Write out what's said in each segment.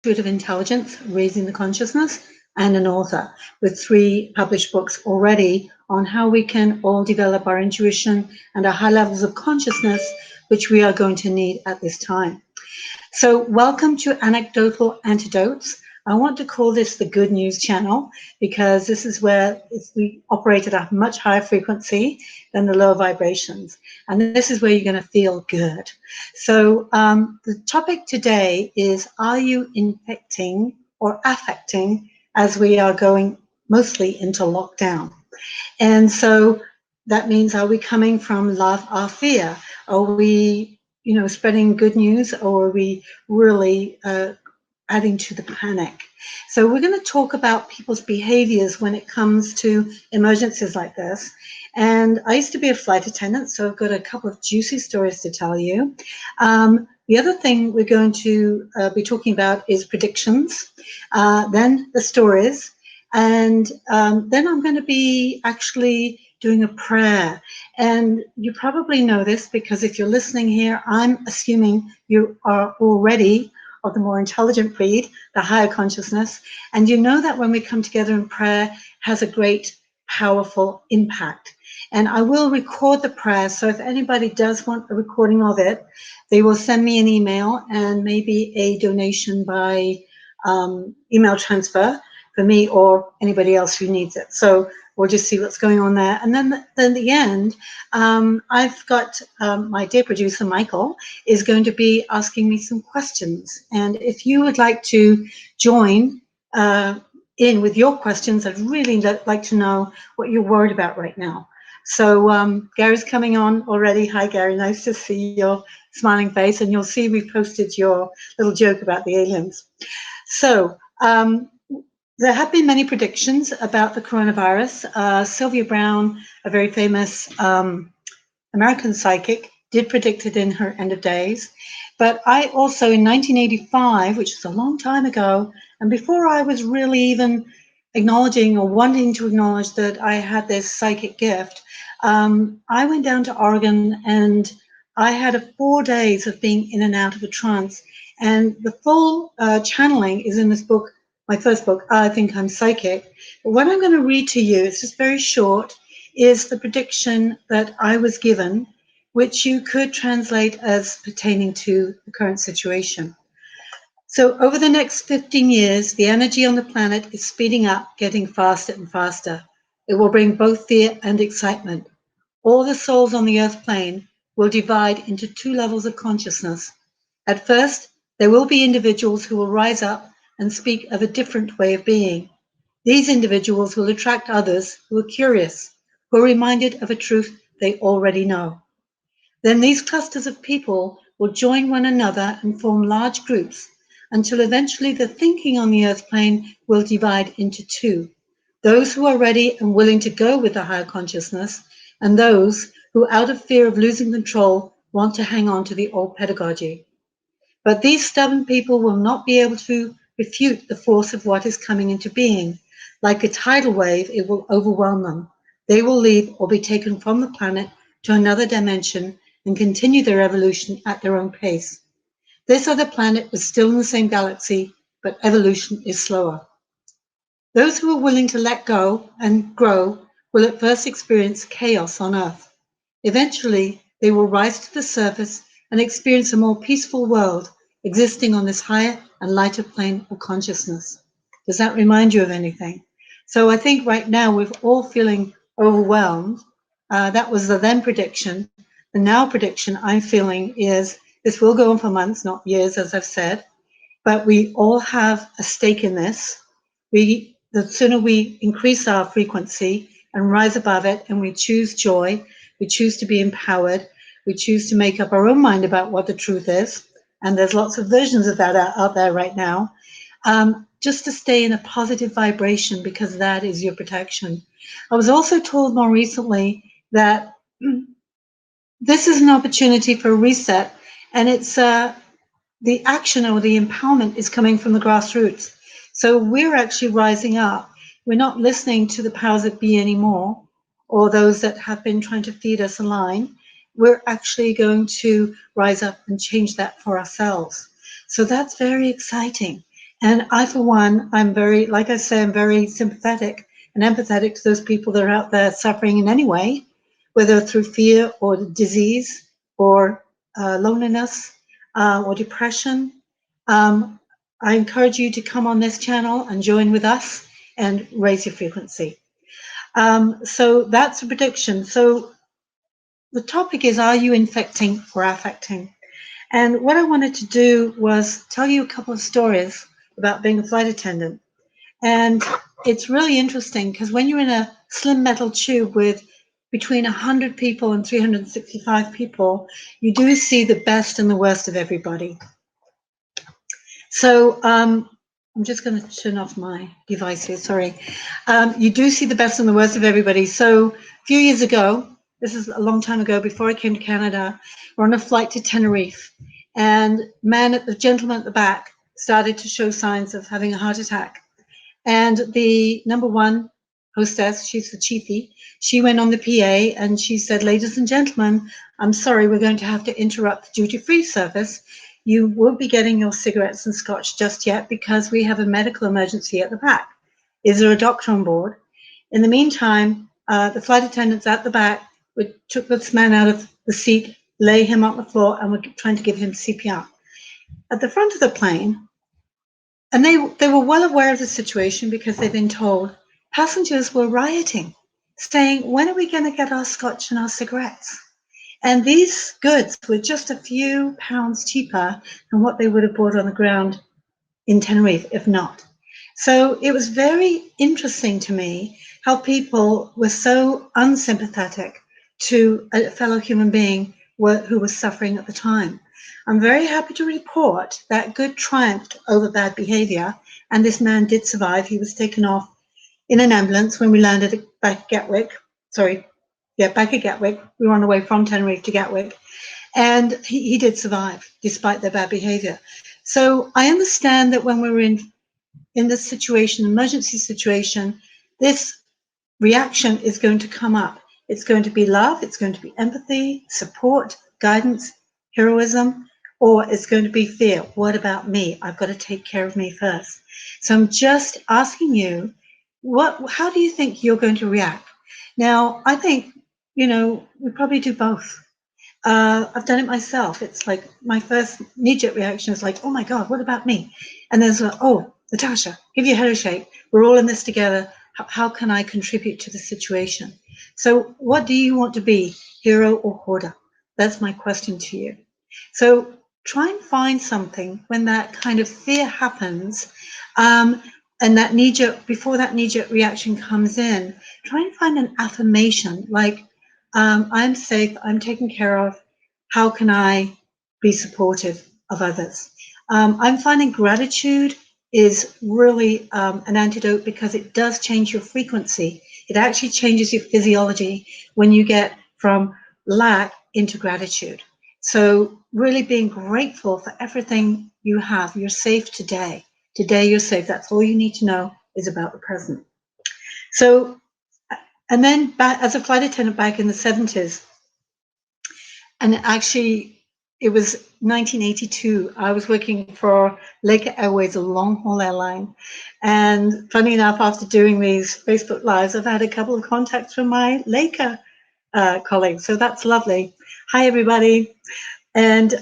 Intuitive Intelligence, Raising the Consciousness, and an author with 3 published books already on how we can all develop our intuition and our high levels of consciousness, which we are going to need at this time. So welcome to Anecdotal Antidotes. I want to call this the good news channel because this is where we operate at a much higher frequency than the lower vibrations. And this is where you're going to feel good. So the topic today is, are you infecting or affecting as we are going mostly into lockdown? And so that means, are we coming from love or fear? Are we, spreading good news, or are we really adding to the panic? So we're going to talk about people's behaviors when it comes to emergencies like this. And I used to be a flight attendant, so I've got a couple of juicy stories to tell you. The other thing we're going to be talking about is predictions, then the stories, and then I'm going to be actually doing a prayer. And you probably know this because if you're listening here, I'm assuming you are already of the more intelligent breed, the higher consciousness. And you know that when we come together in prayer has a great, powerful impact. And I will record the prayer. So if anybody does want a recording of it, they will send me an email and maybe a donation by email transfer for me or anybody else who needs it. So we'll just see what's going on there. And then at the end, I've got my dear producer, Michael, is going to be asking me some questions. And if you would like to join in with your questions, I'd really like to know what you're worried about right now. So Gary's coming on already. Hi, Gary. Nice to see your smiling face. And you'll see we've posted your little joke about the aliens. So there have been many predictions about the coronavirus. Sylvia Browne, a very famous American psychic, did predict it in her End of Days. But I also, in 1985, which was a long time ago, and before I was really even acknowledging or wanting to acknowledge that I had this psychic gift, I went down to Oregon and I had 4 days of being in and out of a trance. And the full channeling is in this book, my first book, I Think I'm Psychic. But what I'm going to read to you, it's just very short, is the prediction that I was given, which you could translate as pertaining to the current situation. So over the next 15 years, the energy on the planet is speeding up, getting faster and faster. It will bring both fear and excitement. All the souls on the earth plane will divide into 2 levels of consciousness. At first, there will be individuals who will rise up and speak of a different way of being. These individuals will attract others who are curious, who are reminded of a truth they already know. Then these clusters of people will join one another and form large groups until eventually the thinking on the earth plane will divide into 2. Those who are ready and willing to go with the higher consciousness, and those who, out of fear of losing control, want to hang on to the old pedagogy. But these stubborn people will not be able to refute the force of what is coming into being. Like a tidal wave, it will overwhelm them. They will leave or be taken from the planet to another dimension and continue their evolution at their own pace. This other planet is still in the same galaxy, but evolution is slower. Those who are willing to let go and grow will at first experience chaos on Earth. Eventually, they will rise to the surface and experience a more peaceful world existing on this higher and lighter plane of consciousness. Does that remind you of anything? So I think right now we're all feeling overwhelmed. That was the then prediction. The now prediction I'm feeling is this will go on for months, not years, as I've said, but we all have a stake in this. The sooner we increase our frequency and rise above it, and we choose joy, we choose to be empowered, we choose to make up our own mind about what the truth is, and there's lots of versions of that out there right now, just to stay in a positive vibration, because that is your protection. I was also told more recently that this is an opportunity for a reset, and it's the action or the empowerment is coming from the grassroots. So we're actually rising up. We're not listening to the powers that be anymore, or those that have been trying to feed us a line. We're actually going to rise up and change that for ourselves. So that's very exciting. And I, for one, I'm very, like I say, I'm very sympathetic and empathetic to those people that are out there suffering in any way, whether through fear or disease or loneliness or depression. I encourage you to come on this channel and join with us and raise your frequency. So that's a prediction. So the topic is, are you infecting or affecting? And what I wanted to do was tell you a couple of stories about being a flight attendant. And it's really interesting because when you're in a slim metal tube with between 100 people and 365 people, you do see the best and the worst of everybody. So I'm just going to turn off my device here, sorry. You do see the best and the worst of everybody. So a few years ago, this is a long time ago, before I came to Canada, we're on a flight to Tenerife, and the gentleman at the back started to show signs of having a heart attack. And the number one hostess, she's the chiefie, she went on the PA and she said, ladies and gentlemen, I'm sorry, we're going to have to interrupt the duty-free service. You won't be getting your cigarettes and scotch just yet because we have a medical emergency at the back. Is there a doctor on board? In the meantime, the flight attendants at the back took this man out of the seat, lay him on the floor, and were trying to give him CPR. At the front of the plane, and they were well aware of the situation because they've been told, passengers were rioting, saying, when are we going to get our scotch and our cigarettes? And these goods were just a few pounds cheaper than what they would have bought on the ground in Tenerife, if not. So it was very interesting to me how people were so unsympathetic to a fellow human being who was suffering at the time. I'm very happy to report that good triumphed over bad behavior, and this man did survive. He was taken off in an ambulance when we landed back at Gatwick. Back at Gatwick. We were on the way from Tenerife to Gatwick, and he did survive despite their bad behavior. So I understand that when we're in this situation, emergency situation, this reaction is going to come up. It's going to be love, it's going to be empathy, support, guidance, heroism, or it's going to be fear. What about me? I've got to take care of me first. So I'm just asking you, how do you think you're going to react? Now, I think, we probably do both. I've done it myself. It's like my first knee-jerk reaction is like, oh my God, what about me? And there's oh, Natasha, give your head a shake. We're all in this together. How can I contribute to the situation? So what do you want to be, hero or hoarder? That's my question to you. So try and find something when that kind of fear happens, and that before that knee-jerk reaction comes in, try and find an affirmation like, I'm safe, I'm taken care of. How can I be supportive of others? I'm finding gratitude is really an antidote because it does change your frequency. It actually changes your physiology when you get from lack into gratitude. So really being grateful for everything you have. You're safe today. Today you're safe. That's all you need to know is about the present. So, and then back as a flight attendant back in the 70s, and actually it was 1982, I was working for Laker Airways, a long-haul airline. And funny enough, after doing these Facebook Lives, I've had a couple of contacts from my Laker colleagues, so that's lovely. Hi, everybody. And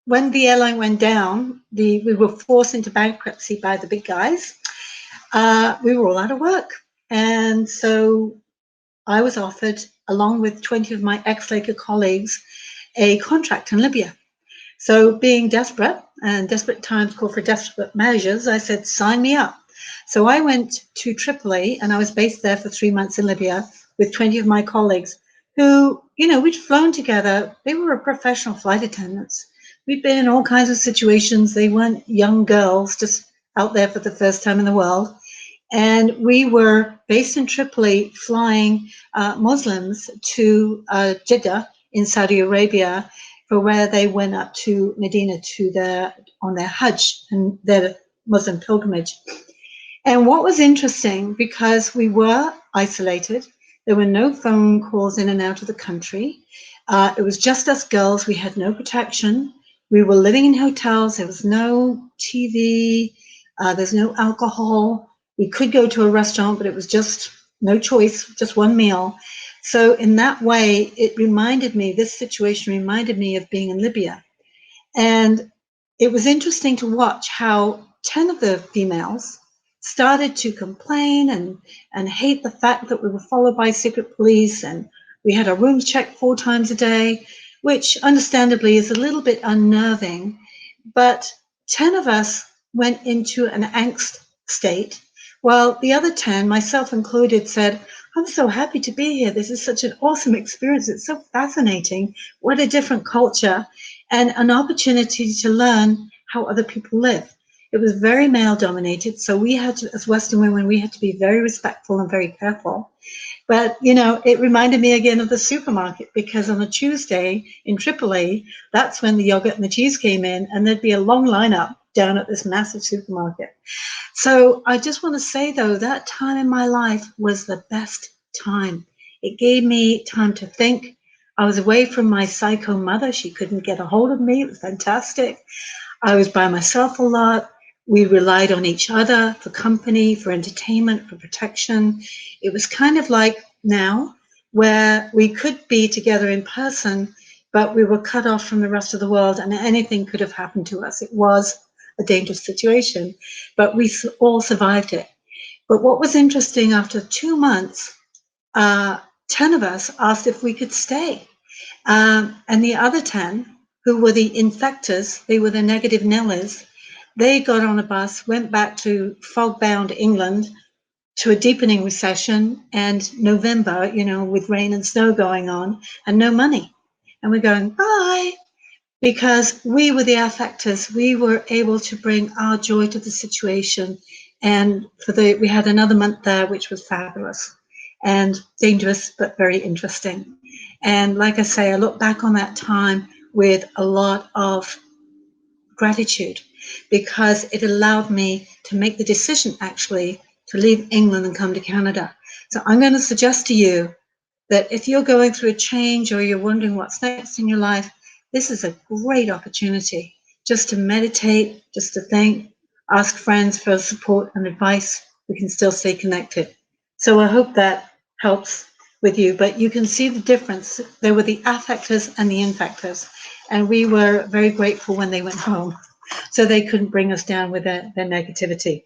when the airline went down, we were forced into bankruptcy by the big guys. We were all out of work. And so I was offered, along with 20 of my ex-Laker colleagues, a contract in Libya. So being desperate, and desperate times call for desperate measures, I said, sign me up. So I went to Tripoli, and I was based there for 3 months in Libya with 20 of my colleagues who, we'd flown together. They were professional flight attendants. We'd been in all kinds of situations. They weren't young girls just out there for the first time in the world. And we were based in Tripoli, flying Muslims to Jeddah in Saudi Arabia, for where they went up to Medina on their Hajj and their Muslim pilgrimage. And what was interesting, because we were isolated, there were no phone calls in and out of the country. It was just us girls. We had no protection. We were living in hotels. There was no TV. There's no alcohol. We could go to a restaurant, but it was just no choice, just one meal. So in that way, this situation reminded me of being in Libya. And it was interesting to watch how 10 of the females started to complain and hate the fact that we were followed by secret police and we had our rooms checked 4 times a day, which understandably is a little bit unnerving. But 10 of us went into an angst state, while the other 10, myself included, said, I'm so happy to be here. This is such an awesome experience. It's so fascinating. What a different culture and an opportunity to learn how other people live. It was very male dominated. So we had to, as Western women, we had to be very respectful and very careful. But, it reminded me again of the supermarket, because on a Tuesday in Tripoli, that's when the yogurt and the cheese came in, and there'd be a long lineup down at this massive supermarket. So I just want to say, though, that time in my life was the best time. It gave me time to think. I was away from my psycho mother. She couldn't get a hold of me. It was fantastic. I was by myself a lot. We relied on each other for company, for entertainment, for protection. It was kind of like now, where we could be together in person, but we were cut off from the rest of the world and anything could have happened to us. It was a dangerous situation, but we all survived it. But what was interesting, after 2 months, 10 of us asked if we could stay. And the other 10, who were the infectors, they were the negative Nellies, they got on a bus, went back to fog-bound England, to a deepening recession and November, with rain and snow going on and no money. And we're going, bye, because we were the affectors. We were able to bring our joy to the situation. And we had another month there, which was fabulous and dangerous, but very interesting. And like I say, I look back on that time with a lot of gratitude, because it allowed me to make the decision actually to leave England and come to Canada. So I'm going to suggest to you that if you're going through a change or you're wondering what's next in your life, this is a great opportunity just to meditate, just to think, ask friends for support and advice. We can still stay connected. So I hope that helps with you, but you can see the difference. There were the affectors and the infectors, and we were very grateful when they went home, so they couldn't bring us down with their negativity.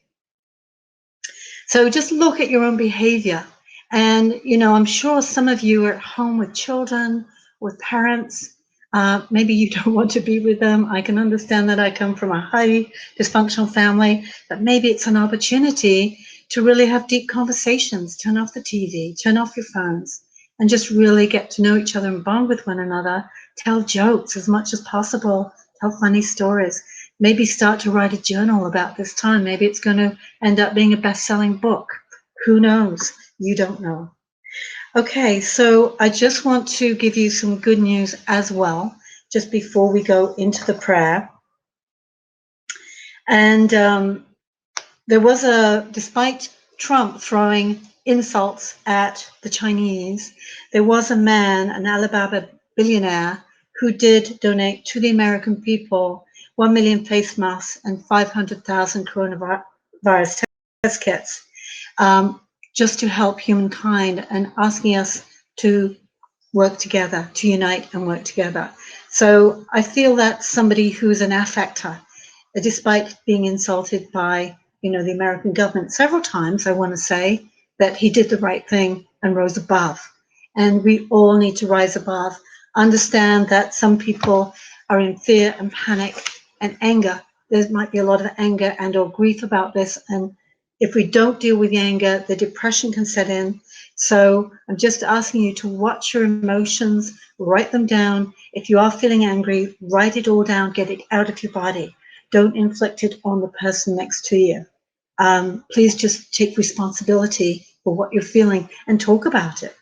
So just look at your own behavior. And, I'm sure some of you are at home with children, with parents. Maybe you don't want to be with them. I can understand that. I come from a highly dysfunctional family, but maybe it's an opportunity to really have deep conversations. Turn off the TV, turn off your phones, and just really get to know each other and bond with one another. Tell jokes as much as possible. Tell funny stories. Maybe start to write a journal about this time. Maybe it's going to end up being a best-selling book. Who knows? You don't know. Okay, so I just want to give you some good news as well, just before we go into the prayer. And there was despite Trump throwing insults at the Chinese, there was a man, an Alibaba billionaire, who did donate to the American people 1 million face masks and 500,000 coronavirus test kits, just to help humankind, and asking us to work together, to unite and work together. So I feel that somebody who's an affector, despite being insulted by the American government several times, I want to say that he did the right thing and rose above. And we all need to rise above. Understand that some people are in fear and panic and anger. There might be a lot of anger and or grief about this. And if we don't deal with the anger, the depression can set in. So I'm just asking you to watch your emotions, write them down. If you are feeling angry, write it all down, get it out of your body. Don't inflict it on the person next to you. Please just take responsibility for what you're feeling and talk about it.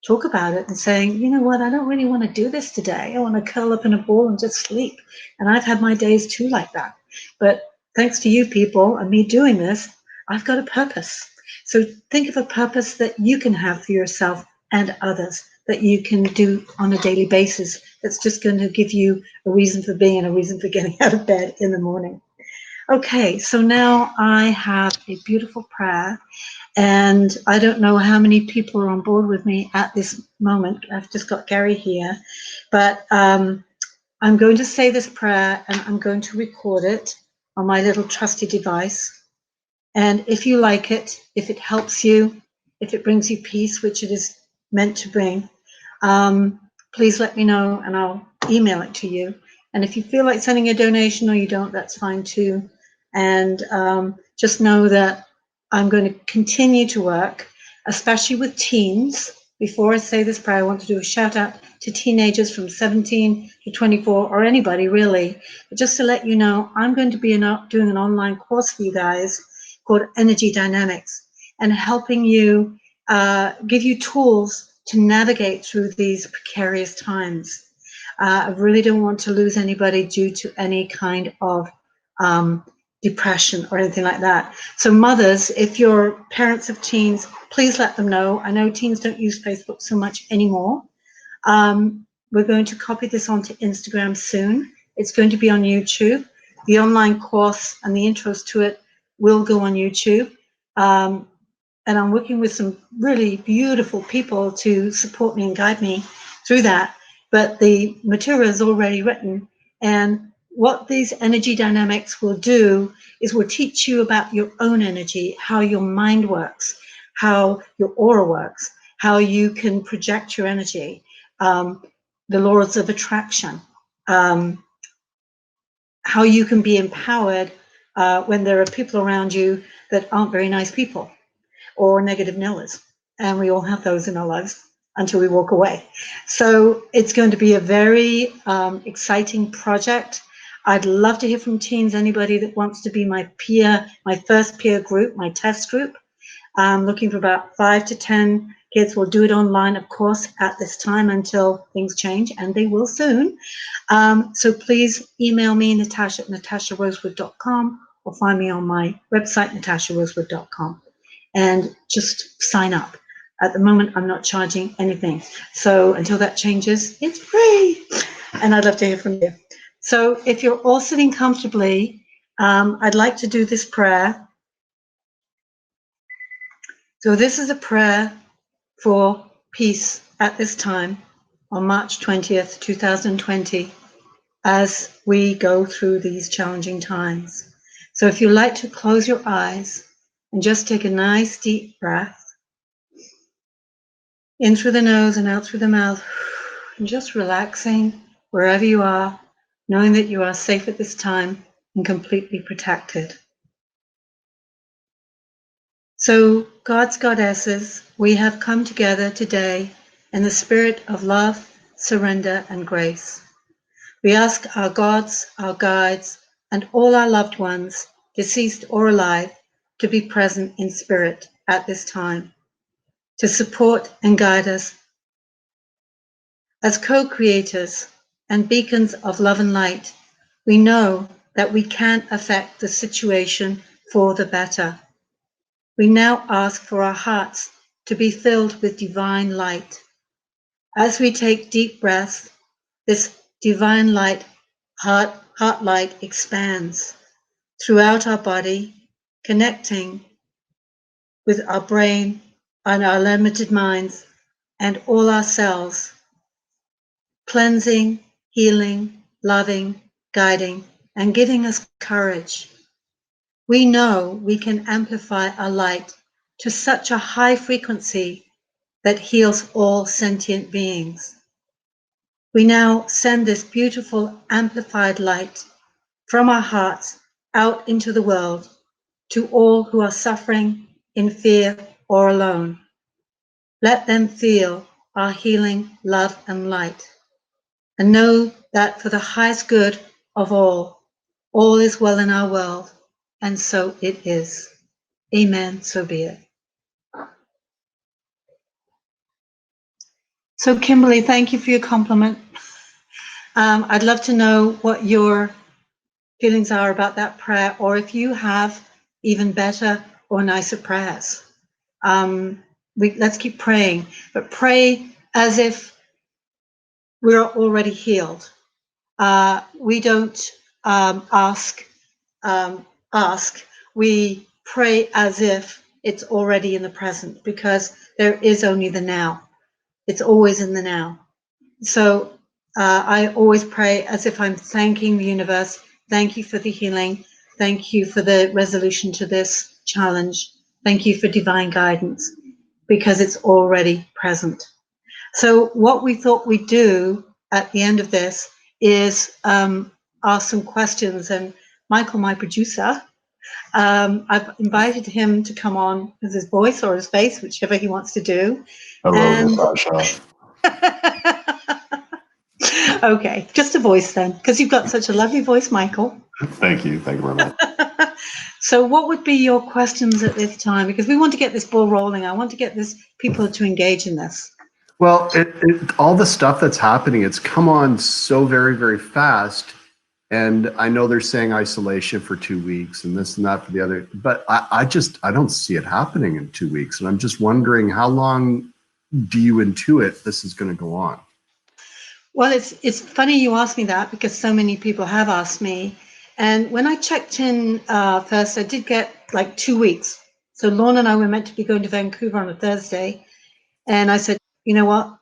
Talk about it and saying, you know what, I don't really want to do this today. I want to curl up in a ball and just sleep. And I've had my days too like that. But thanks to you people and me doing this, I've got a purpose. So think of a purpose that you can have for yourself and others, that you can do on a daily basis, that's just going to give you a reason for being and a reason for getting out of bed in the morning. Okay, so now I have a beautiful prayer, and I don't know how many people are on board with me at this moment. I've just got Gary here, but I'm going to say this prayer and I'm going to record it on my little trusty device. And if you like it, if it helps you, if it brings you peace, which it is meant to bring, please let me know and I'll email it to you. And if you feel like sending a donation or you don't, that's fine too. And just know that I'm going to continue to work, especially with teens. Before I say this prayer, I want to do a shout out to teenagers from 17 to 24 or anybody really. But just to let you know, I'm going to be doing an online course for you guys called Energy Dynamics and helping you give you tools to navigate through these precarious times. I really don't want to lose anybody due to any kind of depression or anything like that. So mothers, if you're parents of teens, please let them know. I know teens don't use Facebook so much anymore. We're going to copy this onto Instagram soon. It's going to be on YouTube. The online course and the intros to it will go on YouTube. And I'm working with some really beautiful people to support me and guide me through that. But the material is already written. And what these energy dynamics will do is will teach you about your own energy, how your mind works, how your aura works, how you can project your energy, the laws of attraction, how you can be empowered when there are people around you that aren't very nice people or negative Nellas. And we all have those in our lives until we walk away. So it's going to be a very exciting project. I'd love to hear from teens, anybody that wants to be my peer, my first peer group, my test group. I'm looking for about 5 to 10 kids. We'll do it online, of course, at this time until things change, and they will soon. So please email me, Natasha at natasharosewood.com, or find me on my website, natasharosewood.com. And just sign up. At the moment, I'm not charging anything. So until that changes, it's free. And I'd love to hear from you. So if you're all sitting comfortably, I'd like to do this prayer. So this is a prayer for peace at this time on March 20th, 2020, as we go through these challenging times. So if you'd like to close your eyes and just take a nice deep breath, in through the nose and out through the mouth, and just relaxing wherever you are, knowing that you are safe at this time and completely protected. So, God's goddesses, we have come together today in the spirit of love, surrender, and grace. We ask our gods, our guides, and all our loved ones, deceased or alive, to be present in spirit at this time, to support and guide us as co-creators and beacons of love and light. We know that we can affect the situation for the better. We now ask for our hearts to be filled with divine light. As we take deep breaths, this divine light, heart light expands throughout our body, connecting with our brain and our limited minds and all our cells, cleansing, healing, loving, guiding, and giving us courage. We know we can amplify our light to such a high frequency that heals all sentient beings. We now send this beautiful amplified light from our hearts out into the world to all who are suffering in fear or alone. Let them feel our healing love and light, and know that for the highest good of all is well in our world, and so it is. Amen, so be it. So Kimberly, thank you for your compliment. I'd love to know what your feelings are about that prayer, or if you have even better or nicer prayers. Let's keep praying, but pray as if we're already healed. We don't ask ask, we pray as if it's already in the present, because there is only the now. It's always in the now. So I always pray as if I'm thanking the universe. Thank you for the healing. Thank you for the resolution to this challenge. Thank you for divine guidance, because it's already present. So what we thought we'd do at the end of this is ask some questions. And Michael, my producer, I've invited him to come on with his voice or his face, whichever he wants to do. Hello, And Natasha. okay, just a voice then, because you've got such a lovely voice, Michael. Thank you. Thank you very much. So what would be your questions at this time? Because we want to get this ball rolling. I want to get this people to engage in this. Well, all the stuff that's happening, it's come on so very, very fast. And I know they're saying isolation for 2 weeks and this and that for the other, but I don't see it happening in 2 weeks. And I'm just wondering, how long do you intuit this is going to go on? Well, it's funny you ask me that, because so many people have asked me. And when I checked in first, I did get like 2 weeks. So Lorna and I were meant to be going to Vancouver on a Thursday. And I said, you know what?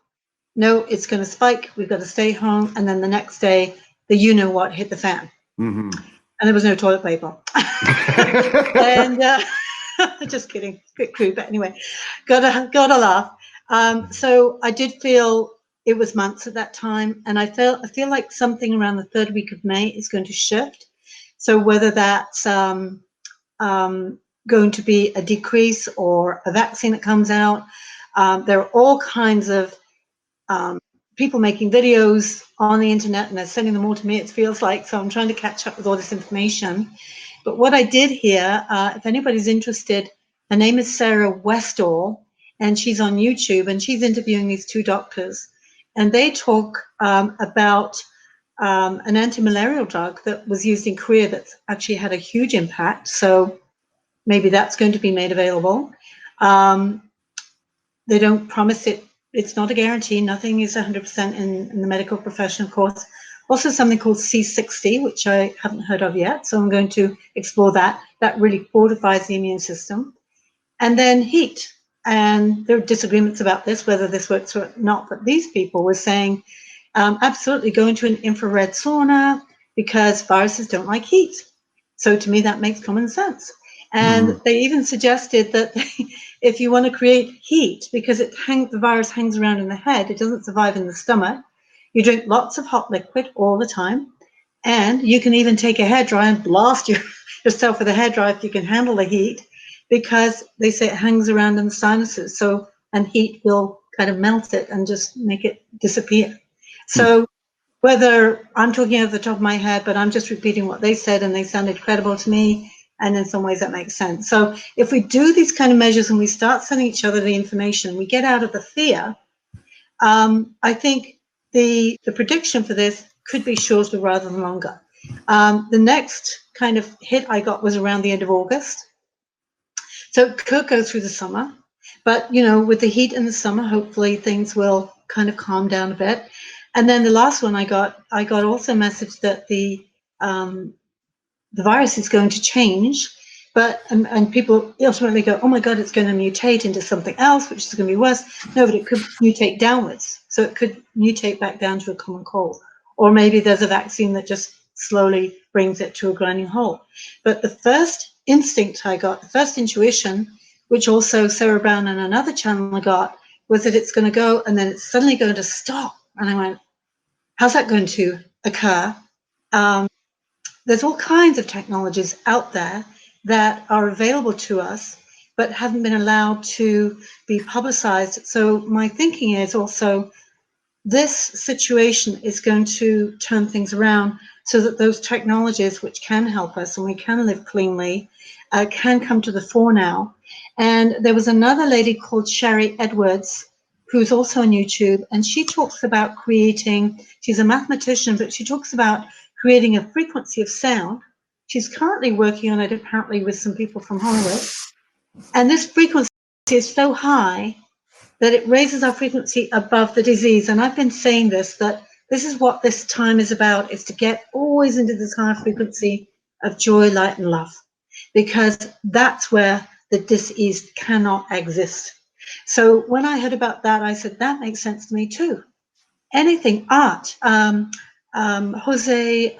No, it's going to spike. We've got to stay home. And then the next day, the you know what hit the fan. Mm-hmm. And there was no toilet paper. And just kidding, bit crude, but anyway, gotta laugh. So I did feel it was months at that time, and I feel like something around the third week of May is going to shift. So whether that's going to be a decrease or a vaccine that comes out, there are all kinds of people making videos on the internet, and they're sending them all to me, it feels like. So I'm trying to catch up with all this information. But what I did hear, if anybody's interested, her name is Sarah Westall, and she's on YouTube, and she's interviewing these two doctors. And they talk about an anti-malarial drug that was used in Korea that's actually had a huge impact. So maybe that's going to be made available. They don't promise it. It's not a guarantee. Nothing is 100% in the medical profession, of course. Also something called C60, which I haven't heard of yet. So I'm going to explore that. That really fortifies the immune system. And then heat. And there are disagreements about this, whether this works or not. But these people were saying, absolutely go into an infrared sauna, because viruses don't like heat. So to me, that makes common sense. And they even suggested that if you want to create heat, because the virus hangs around in the head, it doesn't survive in the stomach, you drink lots of hot liquid all the time. And you can even take a hairdryer and blast yourself with a hairdryer if you can handle the heat, because they say it hangs around in the sinuses. So, and heat will kind of melt it and just make it disappear. So whether I'm talking off the top of my head, but I'm just repeating what they said, and they sounded credible to me. And in some ways that makes sense. So if we do these kind of measures and we start sending each other the information, we get out of the fear, I think the prediction for this could be shorter rather than longer. The next kind of hit I got was around the end of August. So it could go through the summer, but with the heat in the summer, hopefully things will kind of calm down a bit. And then the last one I got also a message that the virus is going to change, and people ultimately go, oh my God, it's going to mutate into something else, which is going to be worse. No, but it could mutate downwards. So it could mutate back down to a common cold. Or maybe there's a vaccine that just slowly brings it to a grinding halt. But the first instinct I got, the first intuition, which also Sarah Brown and another channel got, was that it's going to go and then it's suddenly going to stop. And I went, how's that going to occur? There's all kinds of technologies out there that are available to us, but haven't been allowed to be publicized. So my thinking is also this situation is going to turn things around so that those technologies which can help us and we can live cleanly can come to the fore now. And there was another lady called Sherry Edwards, who's also on YouTube, and she talks about she's a mathematician, but she talks about creating a frequency of sound. She's currently working on it apparently with some people from Hollywood. And this frequency is so high that it raises our frequency above the disease. And I've been saying that this is what this time is about, is to get always into this higher frequency of joy, light, and love. because that's where the dis-ease cannot exist. So when I heard about that, I said, that makes sense to me too. Anything, art. Jose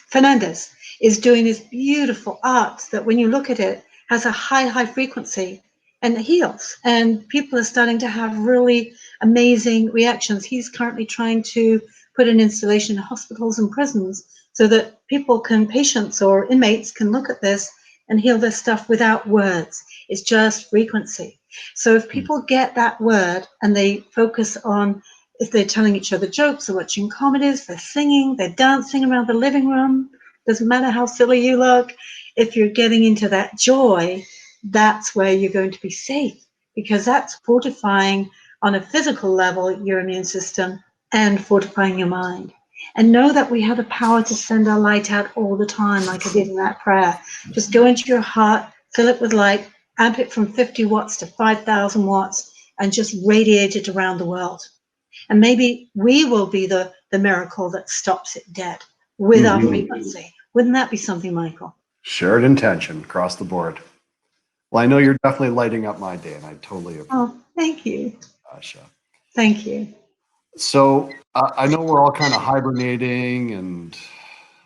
Fernandez is doing this beautiful art that when you look at it has a high frequency and heals. And people are starting to have really amazing reactions. He's currently trying to put an installation in hospitals and prisons so that patients or inmates can look at this and heal their stuff without words. It's just frequency. So if people get that word and they focus on, if they're telling each other jokes, they're watching comedies, they're singing, they're dancing around the living room, doesn't matter how silly you look, if you're getting into that joy, that's where you're going to be safe, because that's fortifying on a physical level your immune system and fortifying your mind. And know that we have the power to send our light out all the time, like I did in that prayer. Just go into your heart, fill it with light, amp it from 50 watts to 5,000 watts, and just radiate it around the world. And maybe we will be the miracle that stops it dead with our frequency. Wouldn't that be something, Michael? Shared intention across the board. Well, I know you're definitely lighting up my day, and I totally agree. Oh, thank you. Asha. Thank you. So I know we're all kind of hibernating and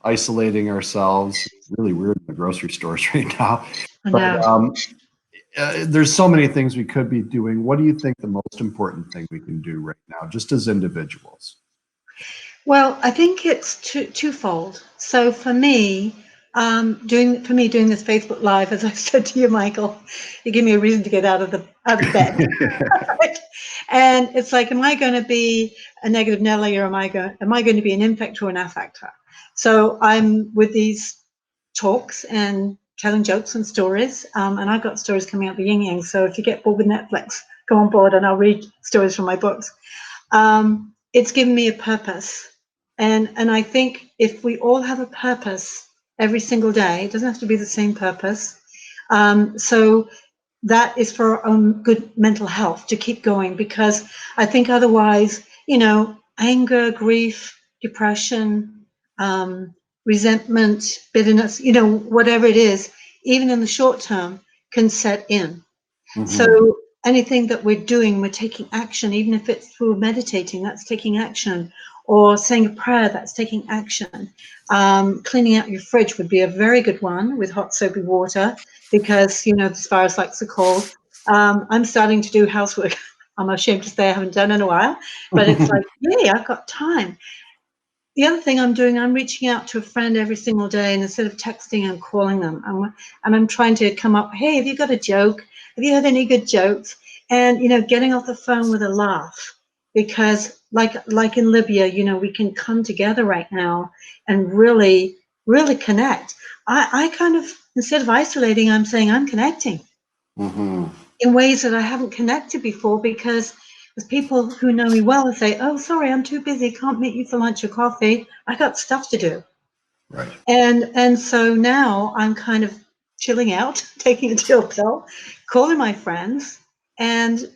isolating ourselves. Really weird in the grocery stores right now. I But know. there's so many things we could be doing. What do you think the most important thing we can do right now, just as individuals? Well, I think it's twofold. So for me, doing this Facebook Live, as I said to you, Michael, you give me a reason to get out of bed. Right? And it's like, am I going to be a negative Nelly, or am I going to be an infector or an affector? So I'm with these talks and telling jokes and stories, and I've got stories coming out the yin yang. So if you get bored with Netflix, go on board and I'll read stories from my books. It's given me a purpose. And I think if we all have a purpose every single day, it doesn't have to be the same purpose. So that is for our own good mental health to keep going, because I think otherwise, anger, grief, depression, resentment, bitterness, whatever it is, even in the short term, can set in. So anything that we're doing, we're taking action, even if it's through meditating, that's taking action, or saying a prayer, that's taking action. Cleaning out your fridge would be a very good one with hot soapy water, because, this virus likes the cold. I'm starting to do housework. I'm ashamed to say I haven't done in a while, but it's like, yay, I've got time. The other thing I'm doing, I'm reaching out to a friend every single day, and instead of texting, I'm calling them. And I'm trying to come up, hey, have you got a joke? Have you had any good jokes? And, getting off the phone with a laugh, because like in Libya, we can come together right now and really, really connect. I kind of, instead of isolating, I'm saying I'm connecting in ways that I haven't connected before, because there's people who know me well and say, oh, sorry, I'm too busy, can't meet you for lunch or coffee. I got stuff to do. Right. And so now I'm kind of chilling out, taking a chill pill, calling my friends. And,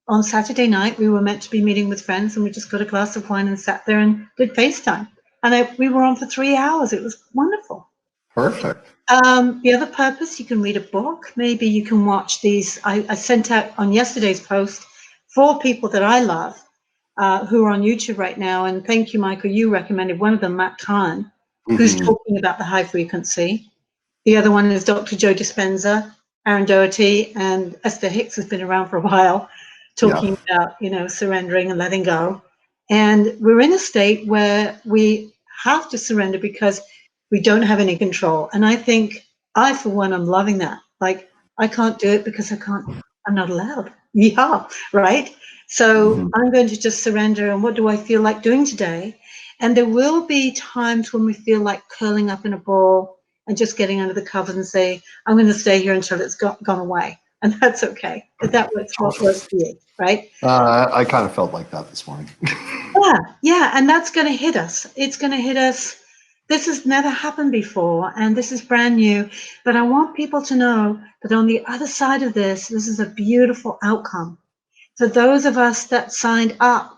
on Saturday night, we were meant to be meeting with friends, and we just got a glass of wine and sat there and did FaceTime. And we were on for 3 hours. It was wonderful. Perfect. The other purpose, you can read a book. Maybe you can watch these. I sent out on yesterday's post 4 people that I love who are on YouTube right now. And thank you, Michael. You recommended one of them, Matt Kahn, who's talking about the high frequency. The other one is Dr. Joe Dispenza, Aaron Doherty, and Esther Hicks has been around for a while, talking about, surrendering and letting go. And we're in a state where we have to surrender because we don't have any control. And I think for one, I'm loving that. Like, I can't do it because I'm not allowed. Yeah, right? So I'm going to just surrender. And what do I feel like doing today? And there will be times when we feel like curling up in a ball and just getting under the covers and say, I'm going to stay here until it's gone away. And that's okay. But that works what works for you, right? I kind of felt like that this morning. Yeah. And that's going to hit us. It's going to hit us. This has never happened before, and this is brand new. But I want people to know that on the other side of this is a beautiful outcome. For those of us that signed up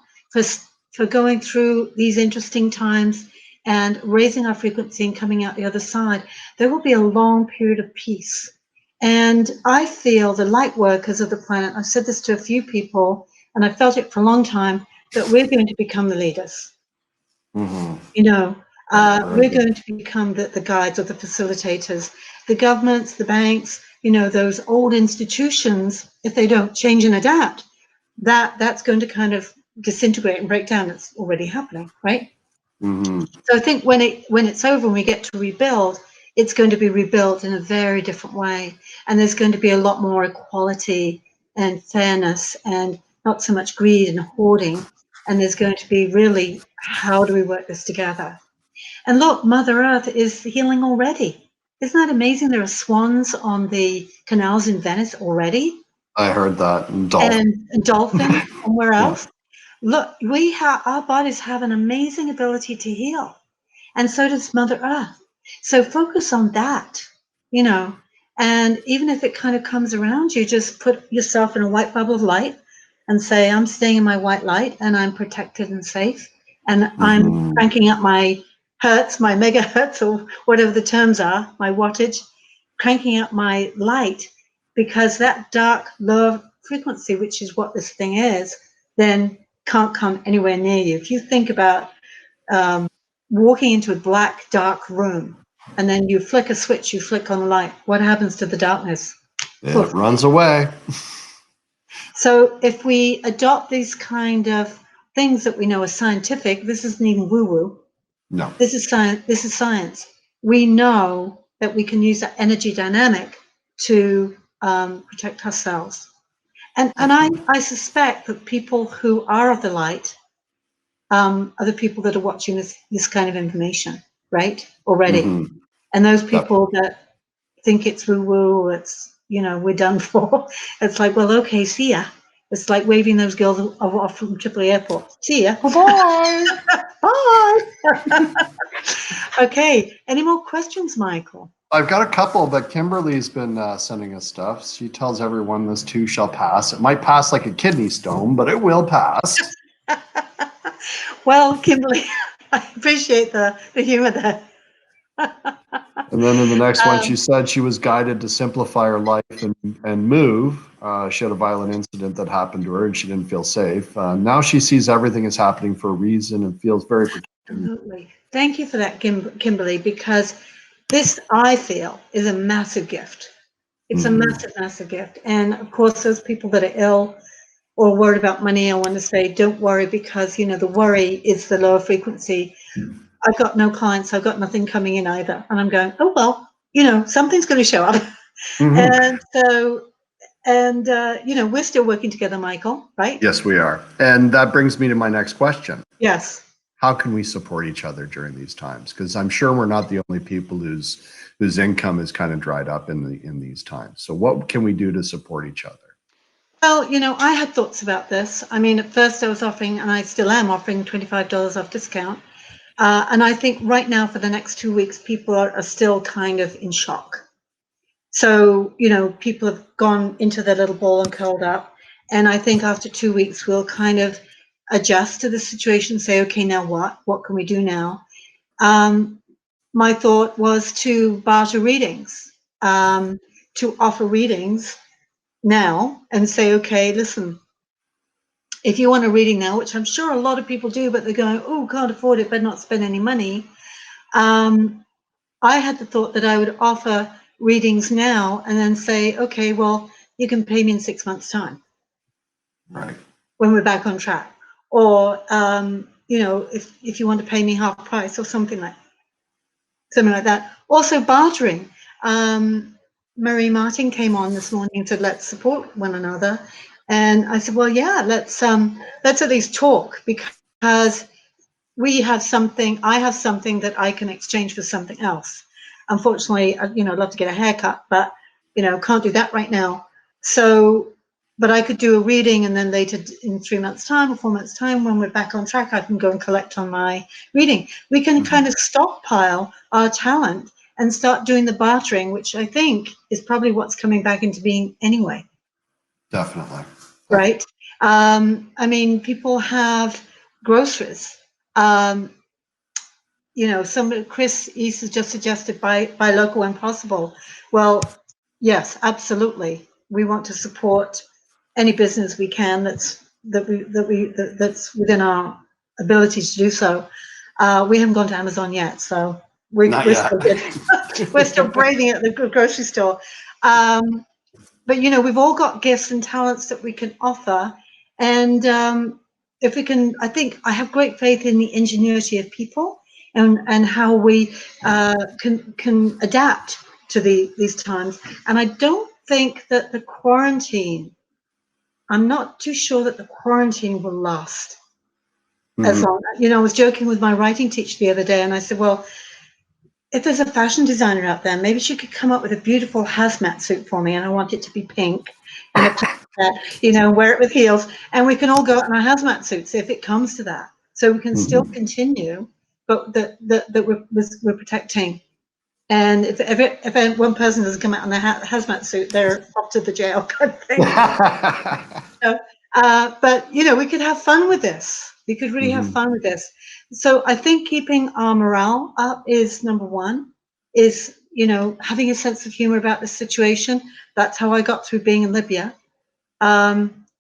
for going through these interesting times and raising our frequency and coming out the other side, there will be a long period of peace. And I feel the light workers of the planet, I've said this to a few people, and I felt it for a long time, that we're going to become the leaders. Mm-hmm. You know, we're going to become the guides or the facilitators. The governments, the banks, you know, those old institutions, if they don't change and adapt, that's going to kind of disintegrate and break down. It's already happening, right? Mm-hmm. So I think when it's over and we get to rebuild, it's going to be rebuilt in a very different way. And there's going to be a lot more equality and fairness and not so much greed and hoarding. And there's going to be really, how do we work this together? And look, Mother Earth is healing already. Isn't that amazing? There are swans on the canals in Venice already. I heard that. And And dolphins, and where Yeah. else? Look, our bodies have an amazing ability to heal. And so does Mother Earth. So focus on that, you know, and even if it kind of comes around you, just put yourself in a white bubble of light and say, I'm staying in my white light and I'm protected and safe. And I'm cranking up my hertz, my megahertz, or whatever the terms are, my wattage, cranking up my light, because that dark, low frequency, which is what this thing is, then can't come anywhere near you. If you think about walking into a black, dark room, and then you flick a switch, you flick on the light, what happens to the darkness? It runs away. So if we adopt these kind of things that we know are scientific, this isn't even woo-woo. No. This is science. This is science. We know that we can use that energy dynamic to protect ourselves. And I suspect that people who are of the light are the people that are watching this kind of information, right? Already. Mm-hmm. And those people that think it's woo-woo, it's, you know, we're done for. It's like, well, okay, see ya. It's like waving those girls off from Tripoli Airport. See ya. Bye. Bye. Okay. Any more questions, Michael? I've got a couple, but Kimberly's been sending us stuff. She tells everyone this too shall pass. It might pass like a kidney stone, but it will pass. Well, Kimberly, I appreciate the humor there. And then in the next one, she said she was guided to simplify her life and move. She had a violent incident that happened to her and she didn't feel safe. Now she sees everything is happening for a reason and feels very protected. Absolutely. Thank you for that, Kimberly, because this, I feel, is a massive gift. It's a massive, massive gift. And of course, those people that are ill or worried about money, I want to say, don't worry, because, you know, the worry is the lower frequency. I've got no clients. I've got nothing coming in either. And I'm going, oh, well, you know, something's going to show up. And so, you know, we're still working together, Michael, right? Yes, we are. And that brings me to my next question. Yes. How can we support each other during these times? Because I'm sure we're not the only people whose income is kind of dried up in these times. So what can we do to support each other? Well, you know, I had thoughts about this. I mean, at first I was offering, and I still am offering, $25 off discount. And I think right now for the next 2 weeks, people are still kind of in shock. So, you know, people have gone into their little ball and curled up. And I think after 2 weeks, we'll kind of adjust to the situation, say, okay, now what? What can we do now? My thought was to barter readings, to offer readings now and say, okay, listen, if you want a reading now, which I'm sure a lot of people do, but they're going, oh, can't afford it, better not spend any money. I had the thought that I would offer readings now and then say, okay, well, you can pay me in 6 months' time. Right. When we're back on track. Or, you know, if you want to pay me half price or something like that. Also bartering. Marie Martin came on this morning and said, let's support one another. And I said, well, yeah, let's at least talk, because we have something, I have something that I can exchange for something else. Unfortunately, you know, I'd love to get a haircut, but, you know, can't do that right now. So, but I could do a reading, and then later in 3 months' time or 4 months' time, when we're back on track, I can go and collect on my reading. We can kind of stockpile our talent and start doing the bartering, which I think is probably what's coming back into being anyway. Definitely. Right? I mean, people have groceries. Chris East has just suggested buy local when possible. Well, yes, absolutely. We want to support any business we can that's within our ability to do so. We haven't gone to Amazon yet, so we're still good. We're still braving at the grocery store. But we've all got gifts and talents that we can offer, and if we can, I have great faith in the ingenuity of people and how we can adapt to these times. And I don't think that I'm not too sure that the quarantine will last as long. I was joking with my writing teacher the other day, and I said, well, if there's a fashion designer out there, maybe she could come up with a beautiful hazmat suit for me, and I want it to be pink, and wear it with heels, and we can all go out in our hazmat suits if it comes to that. So we can still continue, but that we're protecting. And if one person doesn't come out in a hazmat suit, they're off to the jail kind of thing. But we could have fun with this. We could really have fun with this. So I think keeping our morale up is number one. Is having a sense of humor about the situation. That's how I got through being in Libya.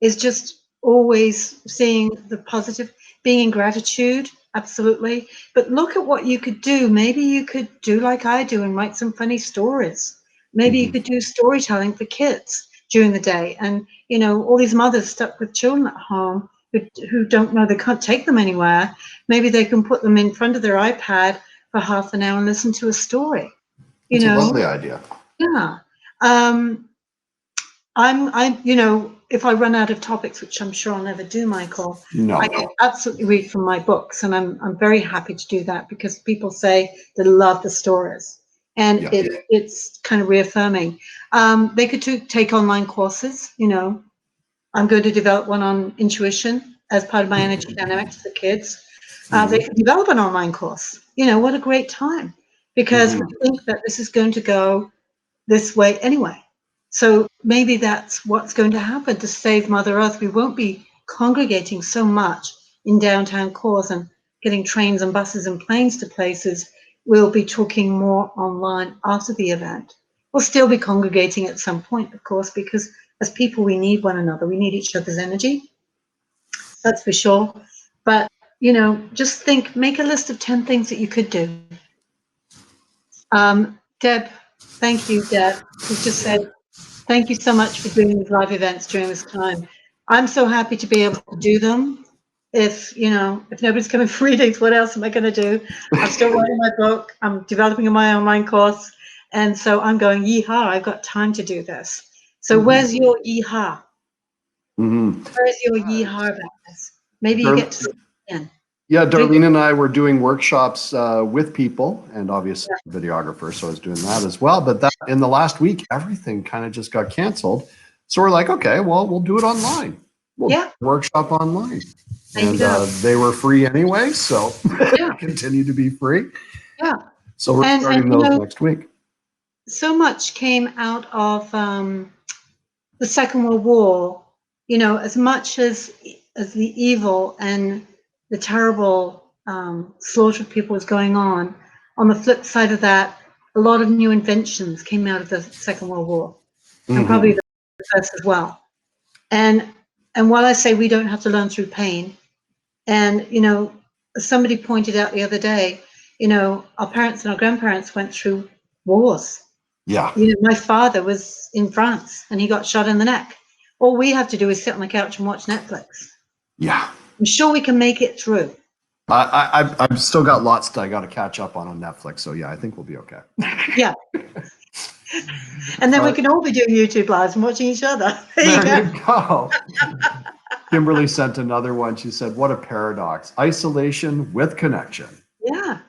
Is just always seeing the positive, being in gratitude. Absolutely. But look at what you could do. Maybe you could do like I do and write some funny stories. Maybe you could do storytelling for kids during the day. And, all these mothers stuck with children at home who don't know, they can't take them anywhere. Maybe they can put them in front of their iPad for half an hour and listen to a story. It's a lovely idea. Yeah. If I run out of topics, which I'm sure I'll never do, Michael, I can absolutely read from my books, and I'm very happy to do that because people say they love the stories, and it's kind of reaffirming. They could take online courses. I'm going to develop one on intuition as part of my energy dynamics for kids. They could develop an online course. What a great time, because we think that this is going to go this way anyway. So maybe that's what's going to happen to save Mother Earth. We won't be congregating so much in downtown cores and getting trains and buses and planes to places. We'll be talking more online after the event. We'll still be congregating at some point, of course, because as people, we need one another. We need each other's energy. That's for sure. But, just make a list of 10 things that you could do. Deb, thank you, Deb, who just said, thank you so much for doing these live events during this time. I'm so happy to be able to do them. If nobody's coming for readings, what else am I going to do? I'm still writing my book. I'm developing my online course. And so I'm going, yeehaw, I've got time to do this. So where's your yeehaw? Where's your yeehaw about this? Maybe you get to see it again. Yeah, Darlene and I were doing workshops with people, and obviously videographer, so I was doing that as well. But in the last week, everything kind of just got canceled. So we're like, okay, well, we'll do it online. We'll do a workshop online. And they were free anyway, so continue to be free. Yeah. So we're starting those next week. So much came out of the Second World War. As much as the evil and the terrible slaughter of people was going on the flip side of that, a lot of new inventions came out of the Second World War, and probably the first as well. And while I say we don't have to learn through pain, and somebody pointed out the other day, our parents and our grandparents went through wars. Yeah. My father was in France and he got shot in the neck. All we have to do is sit on the couch and watch Netflix. Yeah. I'm sure we can make it through. I've still got lots that I got to catch up on Netflix. So yeah, I think we'll be okay. Yeah. And then we can all be doing YouTube lives and watching each other. There you go. Kimberly sent another one. She said, what a paradox. Isolation with connection. Yeah.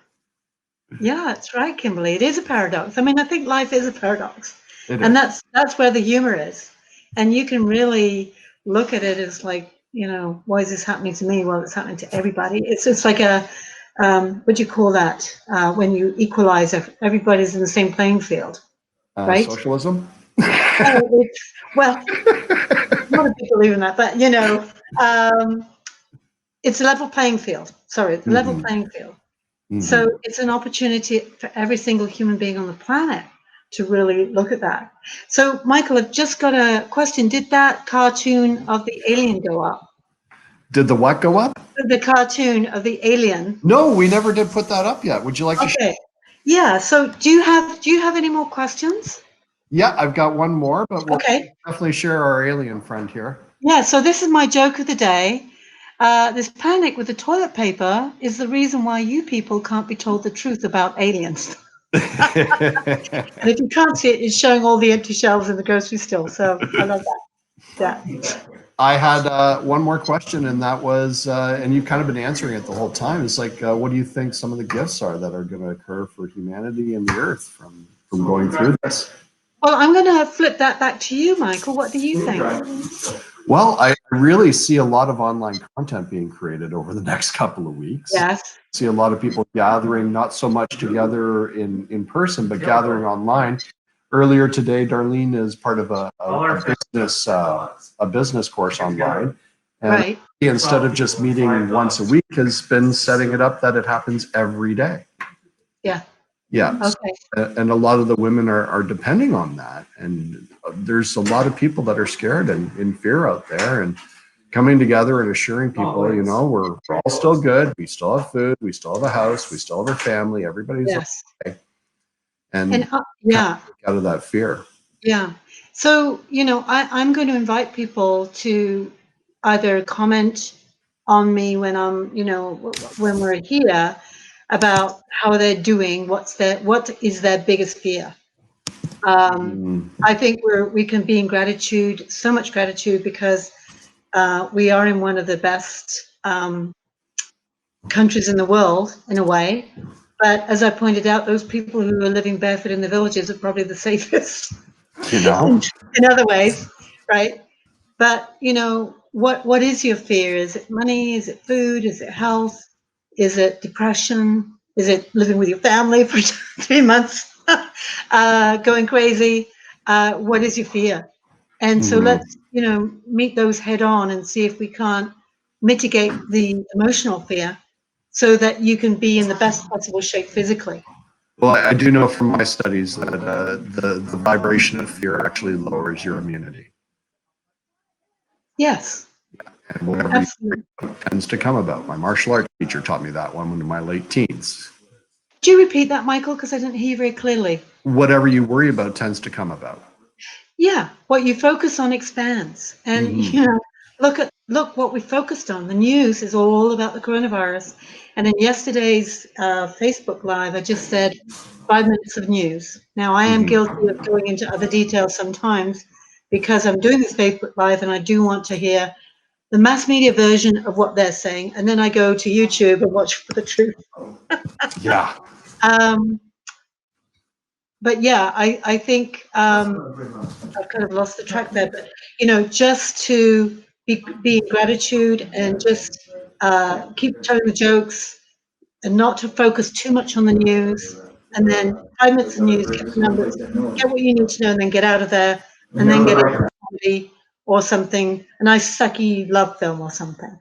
Yeah, that's right, Kimberly. It is a paradox. I mean, I think life is a paradox. And that's where the humor is. And you can really look at it as like, why is this happening to me? Well, it's happening to everybody. It's like what do you call that? When you equalize, everybody's in the same playing field, right? Socialism? Well, a lot of people believe in that, but it's a level playing field. Sorry, level playing field. So it's an opportunity for every single human being on the planet to really look at that. So, Michael, I've just got a question. Did that cartoon of the alien go up? Did the what go up? The cartoon of the alien. No, we never did put that up yet. Would you like to share? Okay. Yeah. So, do you have any more questions? Yeah, I've got one more, but we'll Okay. definitely share our alien friend here. Yeah. So this is my joke of the day. This panic with the toilet paper is the reason why you people can't be told the truth about aliens. And if you can't see it, it's showing all the empty shelves in the grocery store. So I love that. Yeah. I had one more question, and that was, and you've kind of been answering it the whole time. It's like, what do you think some of the gifts are that are going to occur for humanity and the Earth from going through this? Well, I'm going to flip that back to you, Michael. What do you think? Well, I really see a lot of online content being created over the next couple of weeks. Yes. See a lot of people gathering, not so much together in person, but gathering online. Earlier today, Darlene is part of a business course online, and Right. instead of just meeting once a week, has been setting it up that it happens every day. Yeah. Yeah. Okay. And a lot of the women are depending on that, and there's a lot of people that are scared and in fear out there, and coming together and assuring people, you know, we're all still good, we still have food, we still have a house, we still have a family, everybody's Yes. okay, and yeah. out of that fear. Yeah. So, you know, I'm going to invite people to either comment on me when I'm, you know, when we're here about how they're doing, what is their biggest fear. I think we can be in gratitude, so much gratitude, because we are in one of the best countries in the world, in a way. But as I pointed out, those people who are living barefoot in the villages are probably the safest. You know, in other ways, right? But you know, what is your fear? Is it money? Is it food? Is it health? Is it depression? Is it living with your family for 3 months, going crazy? What is your fear? And so let's, you know, meet those head on and see if we can't mitigate the emotional fear so that you can be in the best possible shape physically. well, I do know from my studies that the vibration of fear actually lowers your immunity. Yes, And whatever absolutely. tends to come about. My martial arts teacher taught me that one in my late teens. Do you repeat that, Michael? Because I didn't hear you very clearly. Whatever you worry about tends to come about. Yeah, what you focus on expands. And you know, look what we focused on. The news is all about the coronavirus. And in yesterday's Facebook Live, I just said 5 minutes of news. Now, I am guilty of going into other details sometimes because I'm doing this Facebook Live and I do want to hear the mass media version of what they're saying. And then I go to YouTube and watch for the truth. Yeah. But yeah, I think I've kind of lost the track there. But you know, just to be in gratitude and just keep telling the jokes and not to focus too much on the news. And then 5 minutes of news, get the numbers, get what you need to know, and then get out of there, and then get into comedy or something, a nice sucky love film or something.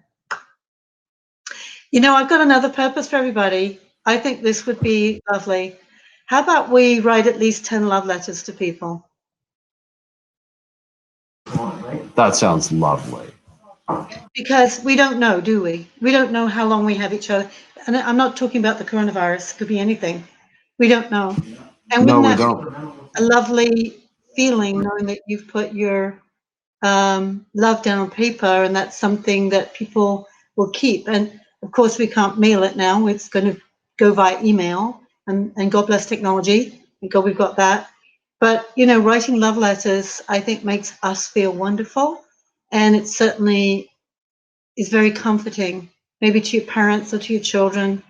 You know, I've got another purpose for everybody. I think this would be lovely. How about we write at least 10 love letters to people? That sounds lovely. Because we don't know, do we? We don't know how long we have each other. And I'm not talking about the coronavirus, it could be anything. We don't know. And No, wouldn't we that don't. be a lovely feeling knowing that you've put your love down on paper and that's something that people will keep? And of course, we can't mail it now. It's going to go via email, and God bless technology. Thank God we've got that. But, you know, writing love letters, I think, makes us feel wonderful. And it certainly is very comforting, maybe to your parents or to your children,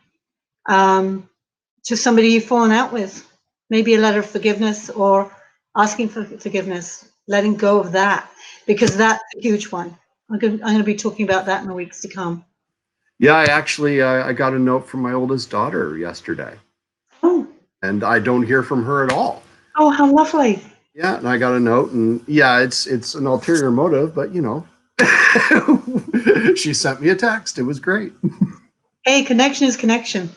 to somebody you've fallen out with, maybe a letter of forgiveness or asking for forgiveness, letting go of that, because that's a huge one. I'm going to be talking about that in the weeks to come. Yeah, I actually I got a note from my oldest daughter yesterday. Oh. And I don't hear from her at all. Oh, how lovely. Yeah, and I got a note, and yeah, it's an ulterior motive, but you know, she sent me a text. It was great. Hey, connection is connection.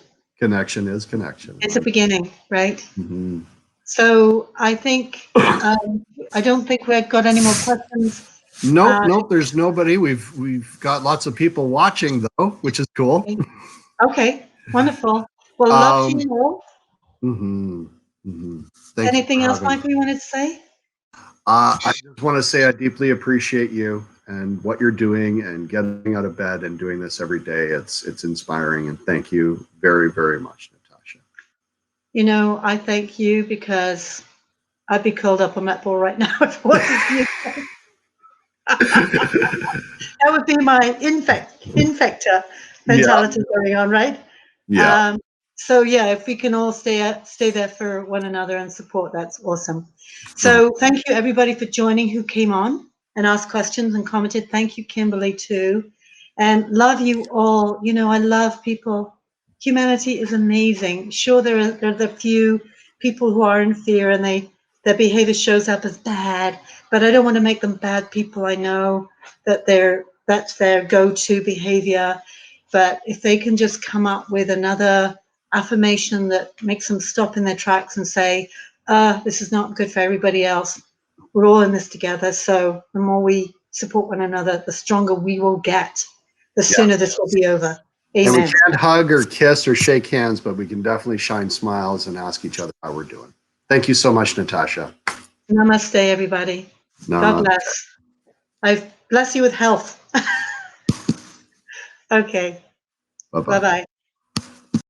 Connection is connection. It's a beginning, right? Mhm. So I think, I don't think we've got any more questions. Nope, nope. There's nobody. We've got lots of people watching though, which is cool. Okay, wonderful. Well, love to Um, you all. mhm, mhm. Thank you Anything for else, having me. Michael, you wanted to say? I just want to say I deeply appreciate you and what you're doing and getting out of bed and doing this every day. It's inspiring, and thank you very, very much, Natasha. You know, I thank you because I'd be curled up on that ball right now if it wasn't for you. That would be my infector Yeah, mentality going on, right? yeah. Um, so yeah, if we can all stay there for one another and support, that's awesome. Uh-huh. So thank you everybody for joining who came on and asked questions and commented. Thank you, Kimberly, too. And love you all. You know, I love people. Humanity is amazing. Sure, there are the few people who are in fear and their behavior shows up as bad, but I don't want to make them bad people. I know that that's their go-to behavior. But if they can just come up with another affirmation that makes them stop in their tracks and say, this is not good for everybody else. We're all in this together. So the more we support one another, the stronger we will get. The Yeah. sooner this will be over. And we Amen. can't hug or kiss or shake hands, but we can definitely shine smiles and ask each other how we're doing. Thank you so much, Natasha. Namaste, everybody. God No. bless. I bless you with health. Okay. Bye-bye. Bye-bye.